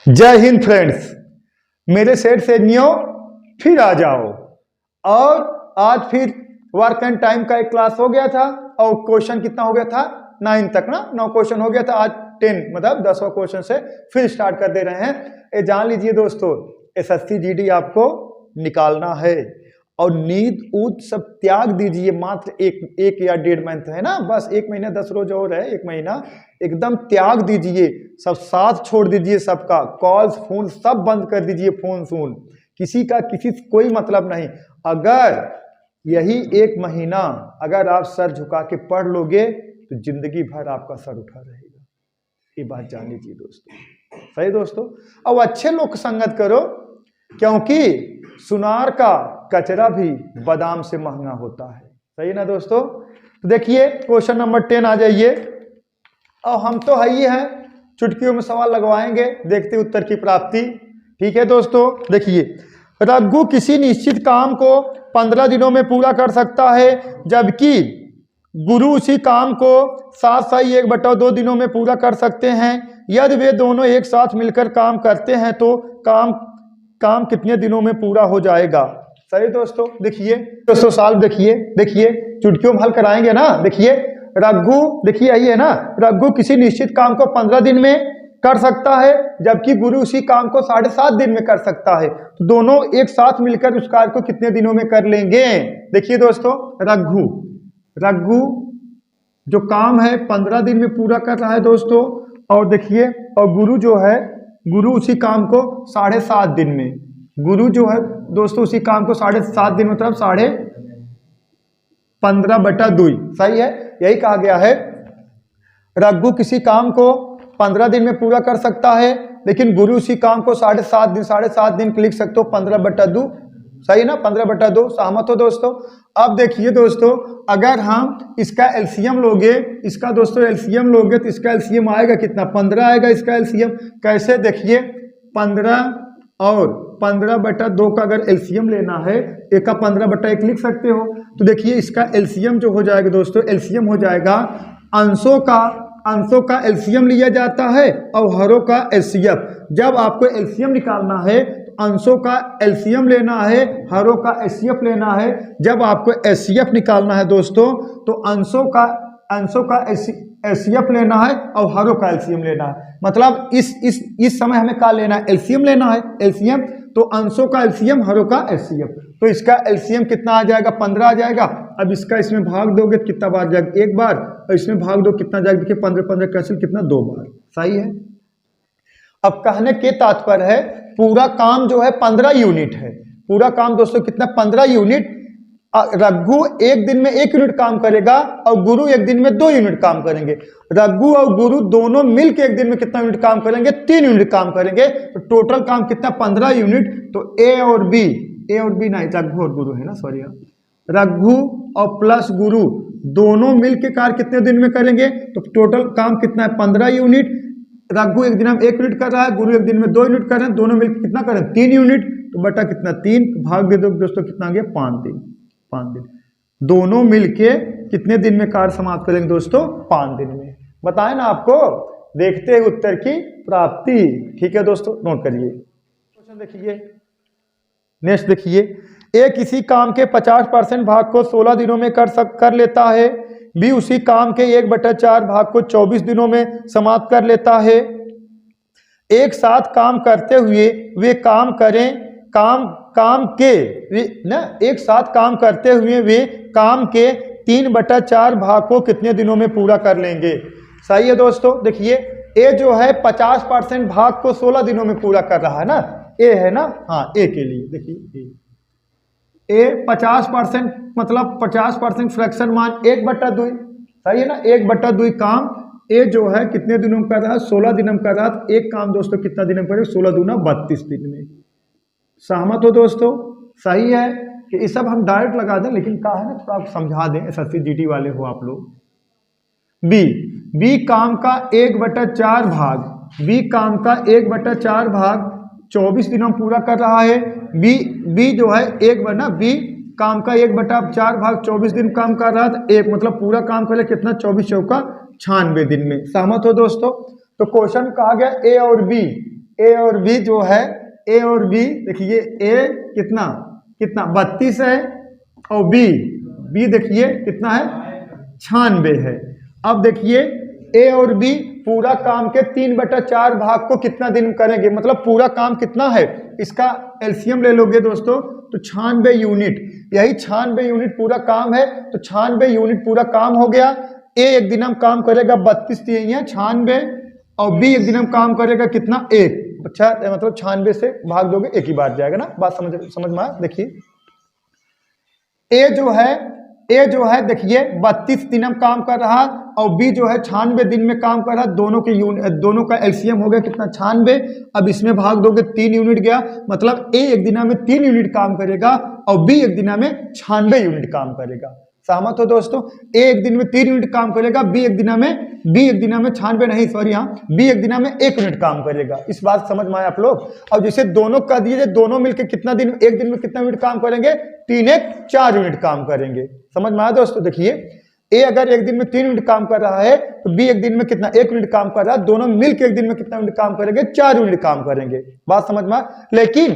जय हिंद फ्रेंड्स, मेरे सेट से न्यू फिर आ जाओ। और आज फिर वर्क एंड टाइम का एक क्लास हो गया था और क्वेश्चन कितना हो गया था 9 तक ना 9 क्वेश्चन हो गया था। आज 10 मतलब 10वां क्वेश्चन से फिर स्टार्ट कर दे रहे हैं। ये जान लीजिए दोस्तों, एसएससी जीडी आपको निकालना है और नींद ऊद सब त्याग दीजिए। मात्र एक या 1.5 महीना है ना, बस 1 महीना 10 रोज और है, 1 महीना एकदम त्याग दीजिए। सब साथ छोड़ दीजिए, सबका कॉल्स फोन सब बंद कर दीजिए। फोन किसी का किसी से कोई मतलब नहीं। अगर यही 1 महीना अगर आप सर झुका के पढ़ लोगे तो जिंदगी भर आपका सर उठा रहेगा। ये बात जान लीजिए दोस्तों, सही दोस्तों। अब अच्छे लोग संगत करो, क्योंकि सुनार का कचरा भी बादाम से महंगा होता है। सही ना दोस्तों। तो देखिए क्वेश्चन नंबर 10 आ जाइए। और हम तो है ही हैं, चुटकियों में सवाल लगवाएंगे, देखते उत्तर की प्राप्ति। ठीक है दोस्तों। देखिए, रघु किसी निश्चित काम को 15 दिनों में पूरा कर सकता है, जबकि गुरु उसी काम को 7/1/2 दिनों में पूरा कर सकते हैं। यदि वे दोनों एक साथ मिलकर काम करते हैं तो काम कितने दिनों में पूरा हो जाएगा। सही दोस्तों। देखिए दोस्तों, सवाल देखिए चुटकियों में हल कराएंगे ना। देखिए रघु, देखिए यही है ना, रघु किसी निश्चित काम को 15 दिन में कर सकता है, जबकि गुरु उसी काम को 7.5 दिन में कर सकता है। तो दोनों एक साथ मिलकर उस कार्य को कितने दिनों में कर लेंगे। देखिए दोस्तों, रघु जो काम है 15 दिन में पूरा कर रहा है दोस्तों। और देखिए, और गुरु जो है, गुरु उसी काम को 7.5 दिन में, गुरु जो है दोस्तों उसी काम को 7.5 दिन मतलब 15/2। सही है, यही कहा गया है। रघु किसी काम को 15 दिन में पूरा कर सकता है, लेकिन गुरु उसी काम को 7.5 दिन लिख सकते हो 15/2। सही ना, 15/2। सहमत हो दोस्तों। अब देखिए दोस्तों, अगर हम इसका एलसीएम लोगे, इसका दोस्तों एलसीएम लोगे तो इसका एलसीएम आएगा कितना, 15 आएगा इसका एलसीएम। कैसे, देखिए 15 और 15/2 का अगर एलसीएम लेना है, एक का 15/1 लिख सकते हो। तो देखिए इसका एलसीएम जो हो जाएगा दोस्तों, एलसीएम हो जाएगा अंशों का एलसीएम लिया जाता है और हरों का एचसीएफ। जब आपको एलसीएम निकालना है तो अंशों का एलसीएम लेना है, हरों का एचसीएफ लेना है। जब आपको एचसीएफ निकालना है दोस्तों तो अंशों का एचसीएफ लेना है और हरों का एलसीएम लेना है। मतलब इस समय हमें क्या लेना है, एलसीएम लेना है। एलसीएम तो अंशों का एलसीएम, हरों का एचसीएफ। तो इसका एलसीएम कितना आ जाएगा, 15 आ जाएगा। अब इसका इसमें भाग दोगे तो कितना बार जाएगा, 1 बार, और इसमें भाग दो कितना जाएगा, देखिए 15 कैंसिल, कितना 2 बार। सही है। अब कहने के तात्पर्य है, पूरा काम जो है 15 यूनिट है। पूरा काम दोस्तों कितना, 15 यूनिट। रघु एक दिन में 1 यूनिट काम करेगा और गुरु एक दिन में 2 यूनिट काम करेंगे। रघु और गुरु दोनों मिलकर एक दिन में कितना यूनिट काम करेंगे, 3 यूनिट काम करेंगे। तो टोटल काम कितना, 15 यूनिट। तो ए और बी नहीं, रघु और गुरु है ना, सॉरी, रघु और प्लस गुरु दोनों मिलकर कार्य कितने दिन में करेंगे। तो टोटल काम कितना है, 15 यूनिट। रघु एक दिन में 1 यूनिट कर रहा है, गुरु एक दिन में 2 यूनिट कर रहे हैं, दोनों मिलकर कितना करें, 3 यूनिट। तो बटा कितना, 3, भाग दे दो दोस्तों, कितना आ गया, 5 दिन। दोनों मिलके कितने दिन में कार्य समाप्त करेंगे दोस्तों, 5 दिन में। बताए ना आपको। देखते हैं उत्तर की प्राप्ति। ठीक है दोस्तों, नोट करिए क्वेश्चन। देखिए नेक्स्ट, देखिए ए किसी काम के 50% भाग को 16 दिनों में कर लेता है। बी उसी काम के 1/4 भाग को 24 दिनों में समाप्त कर लेता है। एक साथ काम करते हुए वे एक साथ काम करते हुए वे काम के 3/4 भाग को कितने दिनों में पूरा कर लेंगे। सही है दोस्तों। देखिए ए जो है 50% भाग को 16 दिनों में पूरा कर रहा है ना, ए है ना, हाँ ए के लिए देखिए ए 50% मतलब 50% फ्रैक्शन मान 1/2। सही है ना, 1/2 काम ए जो है कितने दिनों में कर रहा है, 16 दिनों में कर रहा है। एक काम दोस्तों कितना दिन में करेगा, 16 दूना 32 दिन में। सहमत हो दोस्तों। सही है कि ये सब हम डायरेक्ट लगा दें, लेकिन कहा है ना थोड़ा आप समझा दें, एसएससी जीडी वाले हो आप लोग। बी काम का 1/4 भाग, बी काम का 1/4 भाग 24 दिनों में पूरा कर रहा है। बी जो है बी काम का 1/4 भाग 24 दिन काम कर रहा था। एक मतलब पूरा काम करे कितना, 24 चौका 96 दिन में। सहमत हो दोस्तों। तो क्वेश्चन कहा गया ए और बी, ए और बी जो है, ए और बी देखिए, ए कितना कितना 32 है और बी देखिए कितना है 96 है। अब देखिए ए और बी पूरा काम के 3/4 भाग को कितना दिन करेंगे, मतलब पूरा काम कितना है, इसका एलसीएम ले लोगे दोस्तों तो 96 यूनिट, यही 96 यूनिट पूरा काम है, तो 96 यूनिट पूरा काम हो गया। ए एक दिन हम काम करेगा 32 दिए हैं 96 और बी एक दिन हम काम करेगा कितना 1, अच्छा मतलब 96 से भाग दोगे एक ही बार जाएगा ना, बात समझ में आया। देखिए ए जो है देखिए 32 दिन हम काम कर रहा और बी जो है 96 दिन में काम कर रहा, दोनों का एलसीएम हो गया कितना 96। अब इसमें भाग दोगे 3 यूनिट गया, मतलब ए एक दिना में 3 यूनिट काम करेगा और बी एक दिना में 96 यूनिट काम करेगा। सहमत हो दोस्तों, ए एक दिन में 3 यूनिट काम करेगा, बी एक दिना में 96 नहीं सॉरी हाँ बी एक दिना में 1 यूनिट काम करेगा। इस बात समझ में आए आप लोग। और जैसे दोनों कर दिए, दोनों मिलकर कितना दिन एक दिन में कितना यूनिट काम करेंगे, 3 1 4 यूनिट काम करेंगे। समझ में आया दोस्तों। देखिए ए अगर एक दिन में 3 यूनिट काम कर रहा है तो बी एक दिन में कितना 1 यूनिट काम कर रहा है, दोनों मिलकर एक दिन में कितना यूनिट काम करेंगे, 4 यूनिट काम करेंगे। बात समझ में। लेकिन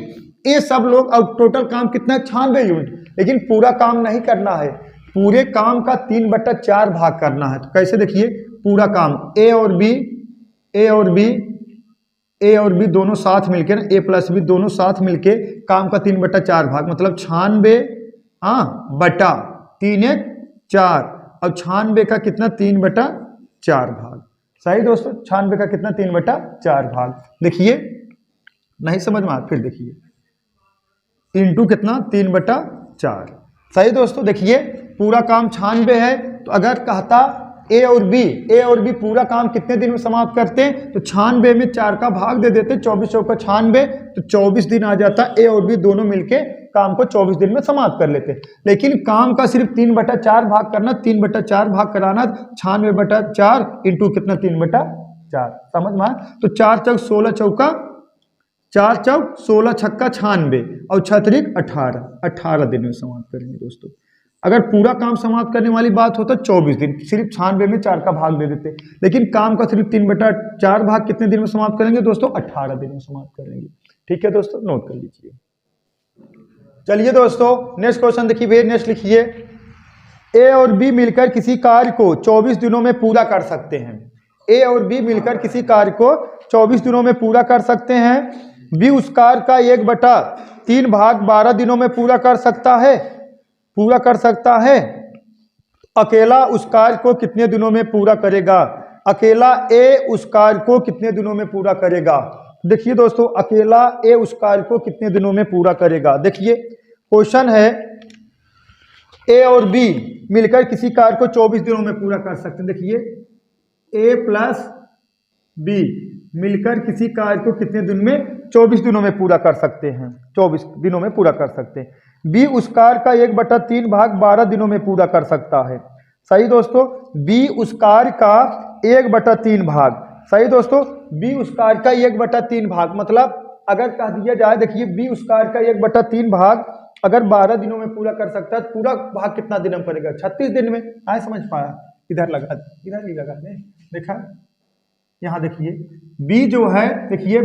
ये सब लोग अब टोटल काम कितना है 96 यूनिट, लेकिन पूरा काम नहीं करना है, पूरे काम का 3/4 भाग करना है। तो कैसे देखिए पूरा काम ए और बी दोनों साथ मिलके ना, ए प्लस बी दोनों साथ मिलके काम का 3/4 भाग, मतलब 96 बटा 3 1 4 और 96 का कितना 3/4 भाग। सही दोस्तों, 96 का कितना 3/4 भाग। देखिए नहीं समझ में आया, फिर देखिए इंटू कितना 3/4। सही दोस्तों। देखिए पूरा काम 96 है, तो अगर कहता ए और बी पूरा काम कितने दिन में समाप्त करते हैं, तो 96 में 4 का भाग दे देते, 24 चौका 96, तो 24 दिन आ जाता। ए और बी दोनों मिलके काम को 24 दिन में समाप्त कर लेते। लेकिन काम का सिर्फ 3/4 भाग करना, 3/4 भाग कराना, 96/4 इंटू कितना 3/4। समझ में आया। तो 4 चौक 16 चौका 4 चौक 16 छक्का 96 और 6 18 दिन में समाप्त करेंगे दोस्तों। अगर पूरा काम समाप्त करने वाली बात होता 24 दिन, सिर्फ 96 में 4 का भाग दे देते, लेकिन काम का सिर्फ 3/4 भाग कितने दिन में समाप्त करेंगे दोस्तों, 18 दिन में समाप्त करेंगे। ठीक है दोस्तों, नोट कर लीजिए। चलिए दोस्तों नेक्स्ट क्वेश्चन देखिए भैया, नेक्स्ट लिखिए ए और बी मिलकर किसी कार्य को 24 दिनों में पूरा कर सकते हैं। ए और बी मिलकर किसी कार्य को 24 दिनों में पूरा कर सकते हैं। बी उस कार्य का 1/3 भाग 12 दिनों में पूरा कर सकता है। अकेला उस कार्य को कितने दिनों में पूरा करेगा, अकेला ए उस कार्य को कितने दिनों में पूरा करेगा। देखिए दोस्तों अकेला ए उस कार्य को कितने दिनों में पूरा करेगा। देखिए क्वेश्चन है ए और बी मिलकर किसी कार्य को 24 दिनों में पूरा कर सकते हैं। देखिए ए प्लस बी मिलकर किसी कार्य को कितने दिन में 24 दिनों में पूरा कर सकते हैं, 24 दिनों में पूरा कर सकते हैं। बी उस कार्य का 1/3 भाग 12 दिनों में पूरा कर सकता है। सही दोस्तों, बी उस कार्य का 1/3 भाग, सही दोस्तों, बी उस कार्य का 1/3 भाग, मतलब अगर कह दिया जाए देखिए बी उस कार्य का 1/3 भाग अगर 12 दिनों में पूरा कर सकता है, पूरा भाग कितना दिन में करेगा, 36 दिन में। आए समझ पाया, इधर लगा, इधर ही लगा दे, देखा यहाँ देखिए बी जो है, देखिए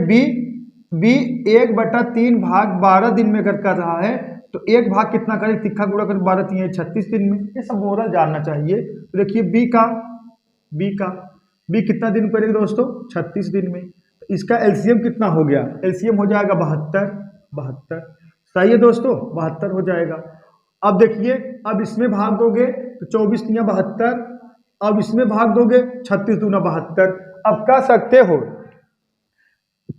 बी 1/3 भाग 12 दिन में अगर कर रहा है तो एक भाग कितना करे, तिक्का गुणा कर 12 3 36 दिन में। ये सब मोरल जानना चाहिए। तो देखिए बी कितना दिन करेगा दोस्तों, 36 दिन में। तो इसका एलसीएम कितना हो गया, एलसीएम हो जाएगा 72। सही है दोस्तों, 72 हो जाएगा। अब देखिए अब इसमें भाग दोगे तो 24 × 72, अब इसमें भाग दोगे 36 × 72। अब कह सकते हो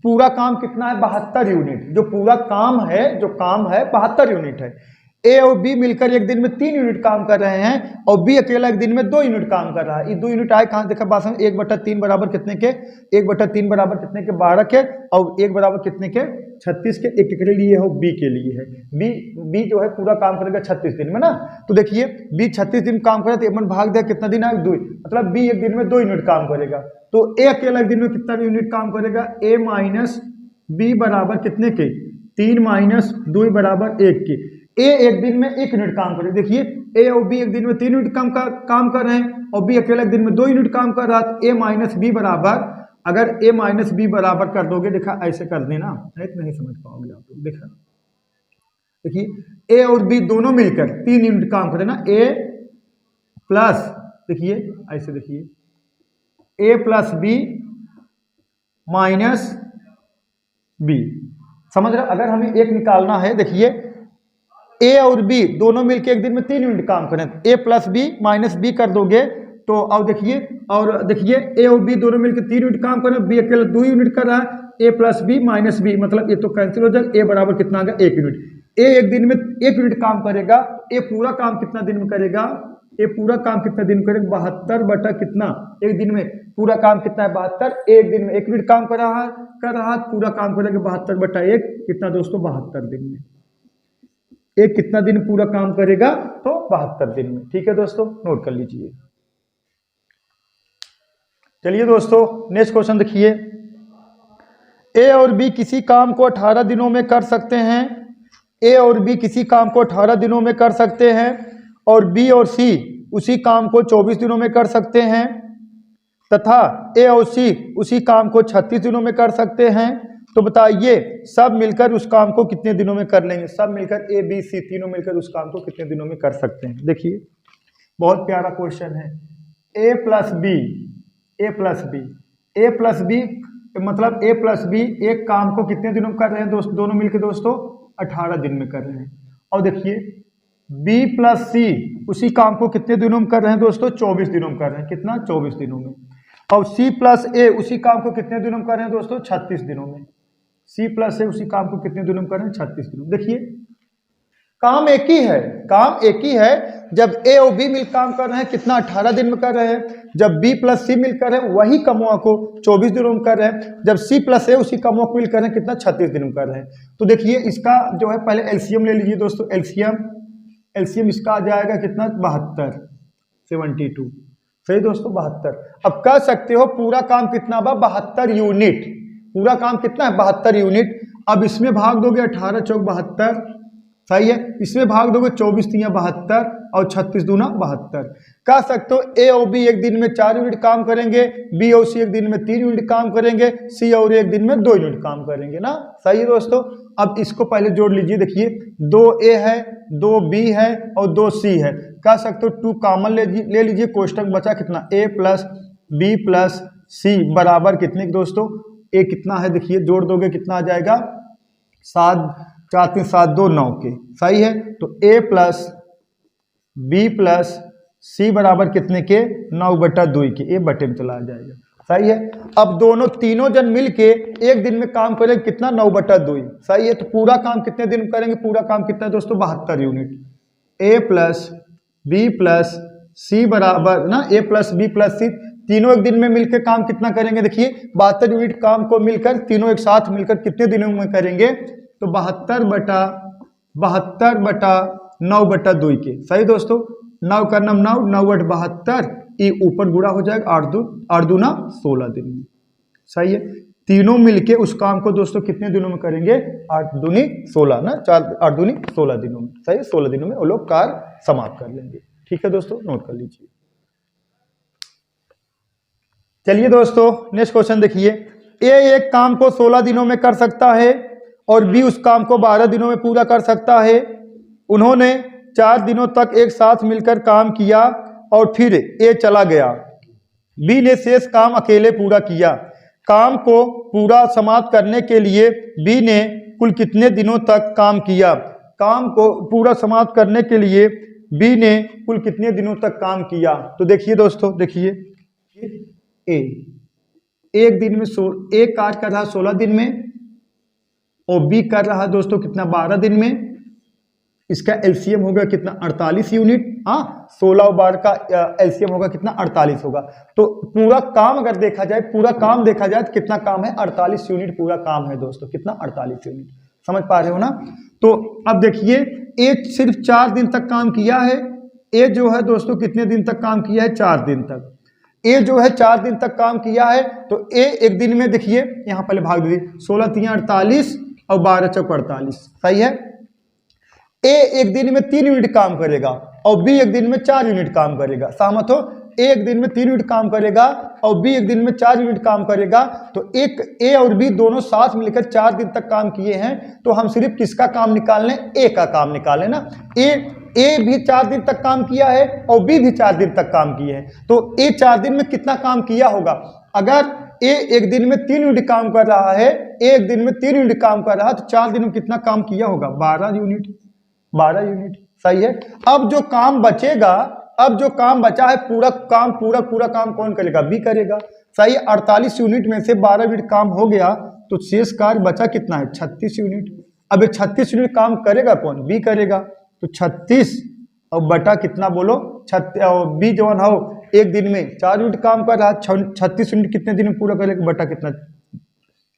पूरा काम कितना है, 72 यूनिट। जो पूरा काम है, जो काम है 72 यूनिट है। ए और बी मिलकर एक दिन में 3 यूनिट काम कर रहे हैं और बी अकेला एक दिन में 2 यूनिट काम कर रहा है। ये 2 यूनिट आए कहाँ, देखा बात 1/3 बराबर कितने के, 1/3 बराबर कितने के 12 के, और 1 बराबर कितने के 36 के। एक के लिए हो, बी के लिए है। बी जो है पूरा काम करेगा 36 दिन में ना। तो देखिए बी 36 दिन काम करे तो 1 भाग दिया कितना दिन आए, 2, मतलब बी एक दिन में 2 यूनिट काम करेगा। तो ए अकेला एक दिन में कितना यूनिट काम करेगा, ए माइनस बी बराबर कितने के, 3 - 2 बराबर 1 के। ए एक दिन में 1 यूनिट काम करे। देखिए ए और बी एक दिन में 3 यूनिट काम कर रहे हैं और बी अकेला एक दिन में 2 यूनिट काम कर रहा है। ए माइनस बी बराबर अगर a माइनस बी बराबर कर दोगे, देखा ऐसे कर देना, नहीं तो नहीं समझ पाओगे आप लोग। देखा, देखिए a और b दोनों मिलकर 3 यूनिट काम करें ना, a प्लस, देखिए ऐसे, देखिए a plus b minus b, समझ रहे? अगर हमें एक निकालना है, देखिए a और b दोनों मिलकर एक दिन में 3 यूनिट काम करें, a plus b minus b कर दोगे तो अब देखिए, और देखिए a और b दोनों मिलकर 3 यूनिट काम करें, b अकेला 2 यूनिट कर रहा है, a plus b minus b, मतलब ये तो कैंसिल हो जाएगा, a बराबर कितना आ गया 1 यूनिट। a एक दिन में 1 यूनिट काम करेगा, a पूरा काम कितना दिन में करेगा, a पूरा काम कितना दिन में करेगा, 72 बटा कितना, एक दिन में पूरा काम कितना है 72, एक दिन में 1 यूनिट काम कर रहा है, पूरा काम करेगा 72 बटा 1 कितना दोस्तों, 72 दिन में। एक कितना दिन पूरा काम करेगा, तो 72 दिन में। ठीक है दोस्तों, नोट कर लीजिए। चलिए दोस्तों नेक्स्ट क्वेश्चन देखिए, ए और बी किसी काम को 18 दिनों में कर सकते हैं, ए और बी किसी काम को 18 दिनों में कर सकते हैं, और बी और सी उसी काम को 24 दिनों में कर सकते हैं, तथा ए और सी उसी काम को 36 दिनों में कर सकते हैं। तो बताइए सब मिलकर उस काम को कितने दिनों में कर लेंगे, सब मिलकर ए बी सी तीनों मिलकर उस काम को कितने दिनों में कर सकते हैं। देखिए बहुत प्यारा क्वेश्चन है, ए प्लस बी, ए प्लस बी, ए प्लस बी मतलब ए प्लस बी एक काम को कितने दिनों में कर रहे हैं दोस्तों, दोनों मिलकर दोस्तों 18 दिन में कर रहे हैं। और देखिए बी प्लस सी उसी काम को कितने दिनों में कर रहे हैं दोस्तों, 24 दिनों में कर रहे हैं, कितना 24 दिनों में। और सी प्लस ए उसी काम को कितने दिनों में कर रहे हैं दोस्तों, 36 दिनों में। सी प्लस ए उसी काम को कितने दिनों में कर रहे हैं, 36 दिनों में। देखिए काम एक ही है, काम एक ही है। जब ए और बी मिल काम कर रहे हैं कितना 18 दिन में कर रहे हैं, जब बी प्लस सी मिल कर रहे हैं वही कमुआ को 24 दिनों में कर रहे हैं, जब सी प्लस ए उसी कमुआ को मिल कर रहे हैं कितना 36 दिन में कर रहे हैं। तो देखिए इसका जो है पहले एलसीएम ले लीजिए दोस्तों, एलसीएम इसका आ जाएगा कितना 72, 72, सही दोस्तों 72। अब कह सकते हो पूरा काम कितना बा 72 यूनिट, पूरा काम कितना है 72 यूनिट। अब इसमें भाग दोगे 18 चौक 72, सही है, इसमें भाग दोगे 24 तिया 72 और 36 दूना 72। कह सकते हो ए और बी एक दिन में 4 यूनिट काम करेंगे, बी और सी एक दिन में 3 यूनिट काम करेंगे, सी और एक दिन में 2 यूनिट काम करेंगे ना, सही है दोस्तों। अब इसको पहले जोड़ लीजिए, देखिए 2 ए है, 2 बी है और 2 सी है। कह सकते हो 2 कॉमन ले लीजिए, कोष्टक बचा कितना ए प्लस बी प्लस सी बराबर कितने दोस्तों, ए कितना है देखिए जोड़ दोगे कितना आ जाएगा 7, 4 3 7 2 9 के, सही है। तो ए प्लस बी प्लस सी बराबर कितने के 9 बटा 2 के, ए बटे में चला जाएगा, सही है। अब दोनों तीनों जन मिलके एक दिन में काम करेंगे कितना 9 बटा 2, सही है। तो पूरा काम कितने दिन में करेंगे, पूरा काम कितना है दोस्तों 72 यूनिट। ए प्लस बी प्लस सी बराबर ना, ए प्लस बी प्लस सी तीनों एक दिन में मिलकर काम कितना करेंगे, देखिए 72 यूनिट काम को मिलकर तीनों एक साथ मिलकर कितने दिनों में करेंगे, तो 72 बटा 9 बटा 2 के, सही दोस्तों। 9 का 9 9 बट 72, ये ऊपर गुणा हो जाएगा 8 दूना 16 दिन में, सही है। तीनों मिलके उस काम को दोस्तों कितने दिनों में करेंगे, 8 दूनी 16 ना, 8 दूनी 16 दिनों में, सही है। 16 दिनों में वो लोग कार्य समाप्त कर लेंगे। ठीक है दोस्तों, नोट कर लीजिए। चलिए दोस्तों नेक्स्ट क्वेश्चन देखिए, ए एक काम को 16 दिनों में कर सकता है और बी उस काम को 12 दिनों में पूरा कर सकता है। उन्होंने 4 दिनों तक एक साथ मिलकर काम किया और फिर ए चला गया, बी ने शेष काम अकेले पूरा किया। काम को पूरा समाप्त करने के लिए बी ने कुल कितने दिनों तक काम किया, काम को पूरा समाप्त करने के लिए बी ने कुल कितने दिनों तक काम किया। तो देखिए दोस्तों, देखिए ए एक दिन में ए कार्य कर रहा 16 दिन में और बी कर रहा दोस्तों कितना 12 दिन में। इसका एलसीएम होगा कितना 48 यूनिट, हाँ 16 और 12 का एलसीएम होगा कितना 48 होगा। तो पूरा काम अगर देखा जाए, पूरा काम देखा जाए तो कितना काम है 48 यूनिट पूरा काम है दोस्तों, कितना 48 यूनिट, समझ पा रहे हो ना। तो अब देखिए ए सिर्फ 4 दिन तक काम किया है, ए जो है दोस्तों कितने दिन तक काम किया है 4 दिन तक। ए जो है 4 दिन तक काम किया है, तो ए एक दिन में देखिए यहां पहले भाग दीजिए 16 तिया 48 और 12 चौक 48, सही है। ए एक दिन में 3 यूनिट काम करेगा और बी एक दिन में 4 यूनिट काम करेगा, सहमत हो। ए एक दिन में 3 यूनिट काम करेगा, और बी एक दिन में 4 यूनिट काम करेगा, तो एक ए और बी दोनों साथ मिलकर 4 दिन तक काम किए हैं, तो हम सिर्फ किसका काम निकाल लें? ए का काम निकालें ना। ए भी 4 दिन तक काम किया है और बी भी 4 दिन तक काम किए हैं, तो ए 4 दिन में कितना काम किया होगा? अगर ए एक दिन में 3 यूनिट काम कर रहा है, ए एक दिन में 3 यूनिट काम कर रहा है, तो 4 दिन में कितना काम किया होगा? 12 यूनिट। 12 यूनिट, सही है। अब जो काम बचेगा, अब जो काम बचा है पूरा काम कौन करेगा? बी करेगा, सही। 48 यूनिट में से 12 यूनिट काम हो गया, तो शेष कार्य बचा कितना है? 36 यूनिट। अब ये 36 यूनिट काम करेगा कौन? बी करेगा, तो 36 और बटा कितना बोलो? बी जो हो एक दिन में 4 यूनिट काम कर रहा है, 36 यूनिट कितने दिन में पूरा करेगा? बटा कितना?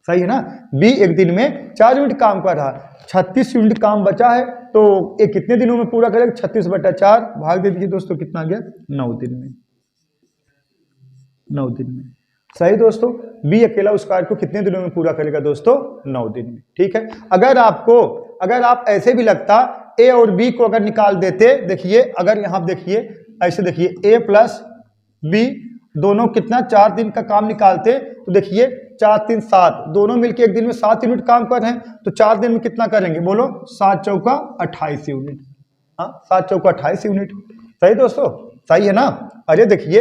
सही है ना। बी एक दिन में 4 यूनिट काम कर रहा है, 36 यूनिट काम बचा है, तो ये कितने दिनों में पूरा करेगा? 36 बटा 4 भाग दे दीजिए दोस्तों, कितना आ गया? 9 दिन में। 9 दिन में, सही दोस्तों। बी अकेला उस कार्य को कितने दिनों में पूरा करेगा दोस्तों? 9 दिन में। ठीक है। अगर आप ऐसे भी लगता ए और बी को अगर निकाल देते, देखिए अगर यहां देखिए ऐसे, देखिए ए प्लस बी दोनों कितना 4 दिन का काम निकालते, तो देखिए 4 3 7 दोनों मिलके एक दिन में 7 यूनिट काम कर रहे हैं, तो 4 दिन में कितना करेंगे बोलो? 7 चौका 28 यूनिट। हाँ, 7 चौका 28 यूनिट। सही दोस्तों, सही है ना। अरे देखिए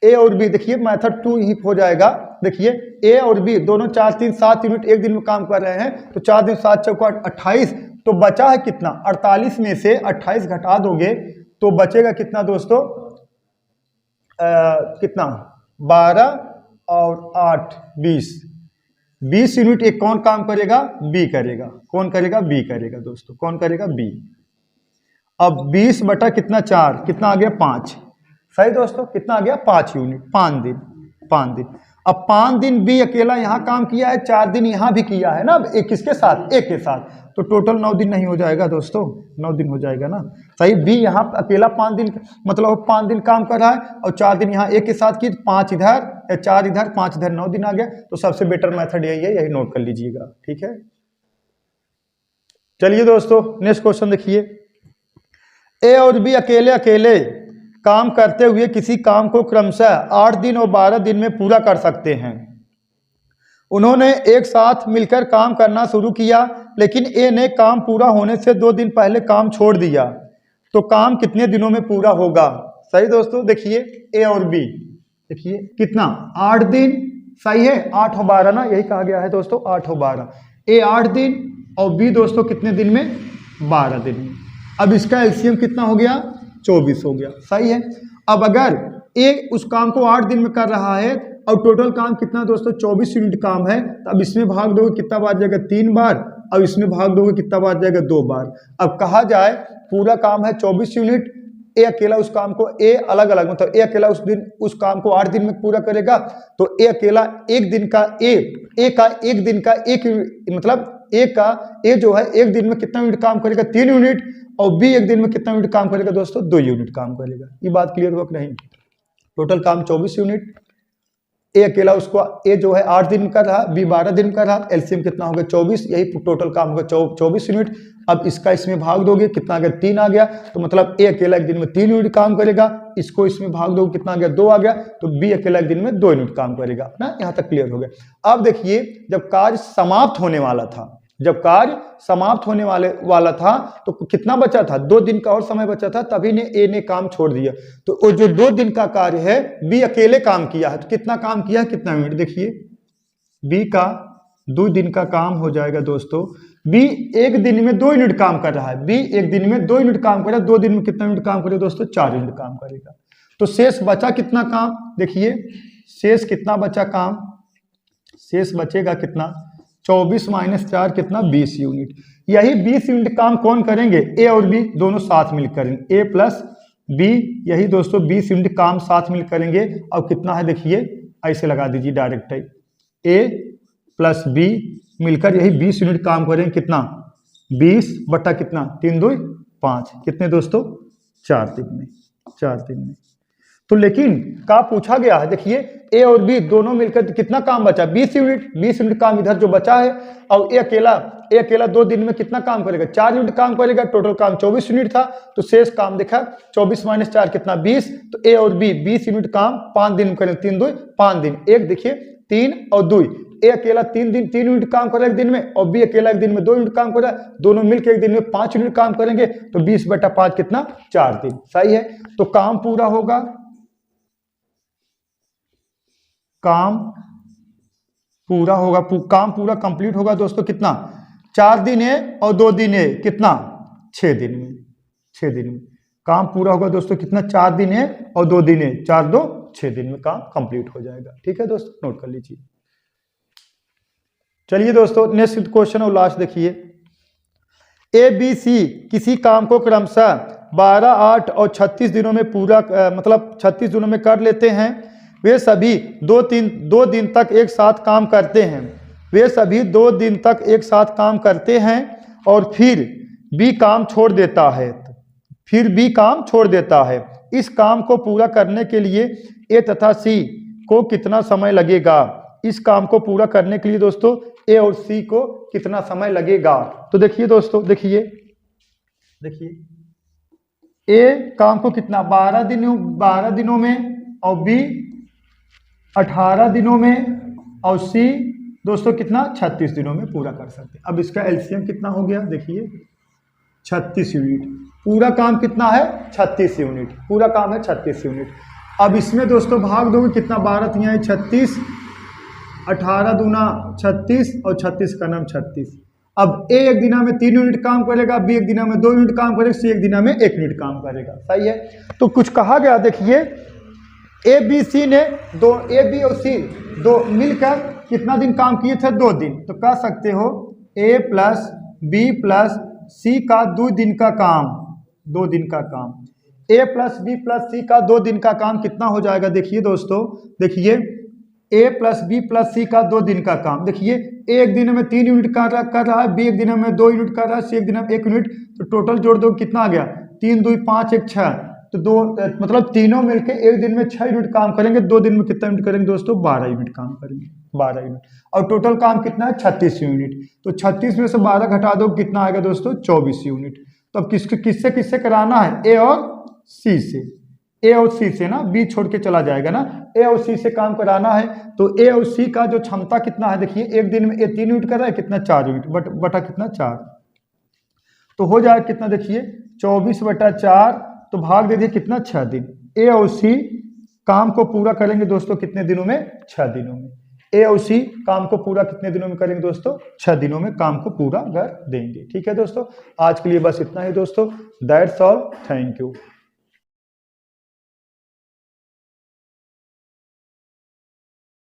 ए और बी, देखिए मेथड 2 ही हो जाएगा। देखिए ए और बी दोनों 4 3 7 यूनिट एक दिन में काम कर रहे हैं, तो 4 दिन 7 चौका 28, तो बचा है कितना? 48 में से 28 घटा दोगे तो बचेगा कितना दोस्तों? कितना? 12 और 8 20 यूनिट एक कौन काम करेगा? बी करेगा। कौन करेगा? बी करेगा दोस्तों। कौन करेगा? बी। अब 20 बटा कितना? 4, कितना आ गया? 5। सही दोस्तों, कितना आ गया? 5 यूनिट। 5 दिन। 5 दिन। अब 5 दिन बी अकेला यहाँ काम किया है, 4 दिन यहाँ भी किया है ना, एक किसके साथ? ए के साथ, तो टोटल 9 दिन नहीं हो जाएगा दोस्तों? 9 दिन हो जाएगा ना, सही। बी यहाँ अकेला 5 दिन, मतलब 5 दिन काम कर रहा है, और 4 दिन यहाँ ए के साथ की, 5 इधर, 4 इधर, 5 इधर, 9 दिन आ गया। तो सबसे बेटर मेथड यही है, यही नोट कर लीजिएगा। ठीक है, चलिए दोस्तों नेक्स्ट क्वेश्चन देखिए। ए और बी अकेले काम करते हुए किसी काम को क्रमशः 8 दिन और 12 दिन में पूरा कर सकते हैं। उन्होंने एक साथ मिलकर काम करना शुरू किया, लेकिन ए ने काम पूरा होने से 2 दिन पहले काम छोड़ दिया, तो काम कितने दिनों में पूरा होगा? सही दोस्तों, देखिए ए और बी, देखिए कितना? 8 दिन, सही है। 8 और 12 ना, यही कहा गया है दोस्तों, 8 और 12। ए 8 दिन और बी दोस्तों कितने दिन में? 12 दिन में। अब इसका एलसीएम कितना हो गया? 24 हो गया, सही है। अब अगर ए उस काम को 8 दिन में कर रहा है और टोटल काम कितना दोस्तों? 24 यूनिट काम है, तो अब इसमें भाग दोगे कितना बार जाएगा? 3 बार, और इसमें भाग दोगे कितना बार जाएगा? 2 बार। अब कहा जाए पूरा काम है 24 यूनिट, ए अकेला उस काम को, ए अलग अलग, मतलब ए अकेला उस काम को 8 दिन में पूरा करेगा, तो ए अकेला एक दिन का ए का एक दिन का एक, मतलब ए जो है एक दिन में कितना यूनिट काम करेगा? 3 यूनिट, और बी एक दिन में कितना यूनिट काम करेगा दोस्तों? 2 यूनिट काम करेगा। ये बात क्लियर हुआ कि नहीं? टोटल काम 24 यूनिट, ए अकेला उसको, ए जो है 8 दिन कर रहा, बी 12 दिन कर रहा, एलसीएम कितना होगा? 24, यही टोटल काम होगा 24 यूनिट। अब इसका इसमें भाग दोगे कितना आ गया? 3 आ गया, तो मतलब ए अकेला एक दिन में 3 यूनिट काम करेगा, इसको इसमें भाग दोगे कितना आ गया? 2 आ गया, तो बी अकेला एक दिन में 2 यूनिट काम करेगा ना। यहाँ तक क्लियर हो गया। अब देखिए जब कार्य समाप्त होने वाला था, तो कितना बचा था? 2 दिन का और समय बचा था, तभी ए ने काम छोड़ दिया। तो वो जो 2 दिन का कार्य है बी अकेले काम किया है, तो कितना काम किया है? कितना यूनिट? देखिए बी का 2 दिन का काम हो जाएगा दोस्तों। बी एक दिन में 2 यूनिट काम कर रहा है, बी एक दिन में 2 यूनिट काम कर रहा है, 2 दिन में कितना यूनिट काम करेगा दोस्तों? 4 यूनिट काम करेगा। तो शेष बचा कितना काम? देखिए शेष कितना बचा काम? शेष बचेगा कितना? 24 - 4 कितना? 20 यूनिट। यही 20 यूनिट काम कौन करेंगे? ए और बी दोनों साथ मिल करेंगे, ए प्लस बी, यही दोस्तों 20 यूनिट काम साथ मिल करेंगे। और कितना है देखिए, ऐसे लगा दीजिए डायरेक्ट, ए प्लस बी मिलकर यही 20 यूनिट काम करेंगे। कितना? 20 बटा कितना? 3 2 5, कितने दोस्तों? 4 दिन में। 4 दिन में। तो लेकिन का पूछा गया है, देखिए ए और बी दोनों मिलकर कितना काम बचा, 20 यूनिट। 20 यूनिट काम इधर जो बचा है, और ए अकेला 2 दिन में कितना काम करेगा, 4 यूनिट काम करेगा। टोटल काम 24 यूनिट था, तो शेष काम देखा 24 - 4 कितना 20। तो ए और बी 20 यूनिट काम 5 दिन में करेंगे, 3 2 5 दिन। एक देखिए 3 और 2, ए अकेला 3 यूनिट काम करेगा एक दिन में, और बी अकेला एक दिन में 2 यूनिट काम करेगा। दोनों मिलकर एक दिन में 5 यूनिट काम करेंगे, तो 20/5 कितना 4 दिन। सही है, तो काम पूरा होगा, काम पूरा कंप्लीट होगा दोस्तों कितना, 4 दिन है और 2 दिन है, कितना 6 दिन में। 6 दिन में काम पूरा होगा दोस्तों कितना, 4 दिन है और 2 दिन है, 4 2 6 दिन में काम कंप्लीट हो जाएगा। ठीक है दोस्तों, नोट कर लीजिए। चलिए दोस्तों नेक्स्ट क्वेश्चन और लास्ट देखिए। ए बी सी किसी काम को क्रमशः 12, 8 और 36 दिनों में पूरा मतलब 36 दिनों में कर लेते हैं। वे सभी 2 दिन तक एक साथ काम करते हैं। वे सभी 2 दिन तक एक साथ काम करते हैं और फिर बी काम छोड़ देता है। इस काम को पूरा करने के लिए ए तथा सी को कितना समय लगेगा। इस काम को पूरा करने के लिए दोस्तों ए और सी को कितना समय लगेगा। तो देखिए दोस्तों, देखिए ए काम को कितना 12 दिनों में, और बी 18 दिनों में, और सी दोस्तों कितना 36 दिनों में पूरा कर सकते हैं। अब इसका एलसीएम कितना हो गया, देखिए 36 यूनिट। पूरा काम कितना है 36 यूनिट, पूरा काम है 36 यूनिट। अब इसमें दोस्तों भाग दोगे कितना, 12 3 है 36, 18 दूना 36 और 36 का नाम 36। अब ए एक दिना में 3 यूनिट काम करेगा, बी एक दिना में 2 यूनिट काम करेगा, सी एक दिना में 1 यूनिट काम करेगा। सही है, तो कुछ कहा गया, देखिए ए बी सी ने ए बी और सी दो मिलकर कितना दिन काम किए थे, 2 दिन। तो कह सकते हो ए प्लस बी प्लस सी का 2 दिन का काम, 2 दिन का काम। ए प्लस बी प्लस सी का 2 दिन का काम कितना हो जाएगा, देखिए दोस्तों, देखिए ए प्लस बी प्लस सी का 2 दिन का काम। देखिए ए एक दिन में 3 यूनिट कर रहा है, बी एक दिन में 2 यूनिट कर रहा है, सी एक दिन में 1 यूनिट। तो टोटल जोड़ दो कितना आ गया, 3 2 5 1 6। तो 2 मतलब तीनों मिलकर एक दिन में 6 यूनिट काम करेंगे, 2 दिन में कितना यूनिट करेंगे दोस्तों, 12 यूनिट काम करेंगे, 12 यूनिट। और टोटल काम कितना है 36 यूनिट। तो 36 में से 12 घटा दो, कितना आएगा दोस्तों 24 यूनिट। तो अब किससे कराना है, ए और सी से, ए और सी से ना, बी छोड़ के चला जाएगा ना, ए और सी से काम कराना है। तो ए और सी का जो क्षमता कितना है, देखिए एक दिन में ए 3 यूनिट कर रहा है, कितना 4 यूनिट, बटा कितना 4। तो हो जाएगा कितना, देखिए 24/4। तो भाग दे दिए कितना 6 दिन। ए और सी काम को पूरा करेंगे दोस्तों कितने दिनों में, 6 दिनों में। ए और सी काम को पूरा कितने दिनों में करेंगे दोस्तों, 6 दिनों में काम को पूरा कर देंगे। ठीक है दोस्तों, आज के लिए बस इतना ही दोस्तों। That's all, thank you.